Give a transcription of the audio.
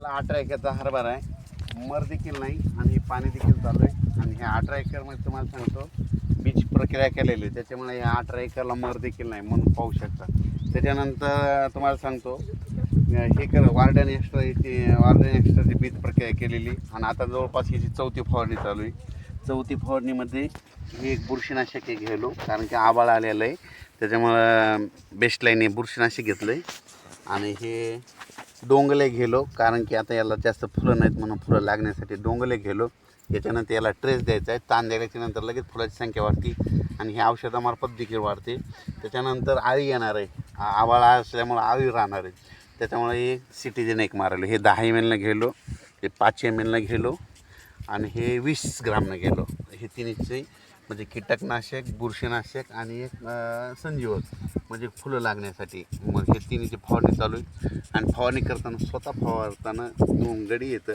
18 एकरचा हरभरा आहे, मर देखील नाही आणि हे पाणी देखील चालू आहे. आणि हे 18 एकरमध्ये तुम्हाला सांगतो बीज प्रक्रिया केलेली आहे, त्याच्यामुळे या 18 एकरला मर देखील नाही म्हणून पाहू शकता. त्याच्यानंतर तुम्हाला सांगतो हे वार्डन एक्स्ट्राची बीज प्रक्रिया केलेली आणि आता जवळपास याची 4थी फवारणी चालू आहे. 4थी फवारणीमध्ये हे एक बुरशीनाशक घ्यायलो, कारण की आबाळ आलेलं आहे त्याच्यामुळं बेस्ट लाईन बुरशीनाशक घेतलं आहे. आणि हे डोंगले घेलो, कारण की आता याला जास्त फुलं नाहीत म्हणून फुलं लागण्यासाठी डोंगले घेलो. याच्यानंतर याला ट्रेस द्यायचा आहे, ताण द्यायच्यानंतर लगेच फुलाची संख्या वाढते आणि हे औषधामार्फत देखील वाढते. त्याच्यानंतर आळी येणार आहे, आवाळा असल्यामुळं आळी राहणार आहे, त्याच्यामुळे हे सिटीजन एक मारलो. हे 10 ml घेलो, हे 5 ml घेलो आणि हे 20 ग्रामनं गेलो. हे तिन्हीचे म्हणजे कीटकनाशक, बुरशीनाशक आणि एक संजीवक म्हणजे फुलं लागण्यासाठी. मग हे तिन्हीची फवारणी चालू आहे आणि फवारणी करताना स्वतः फवारताना गडी येतं.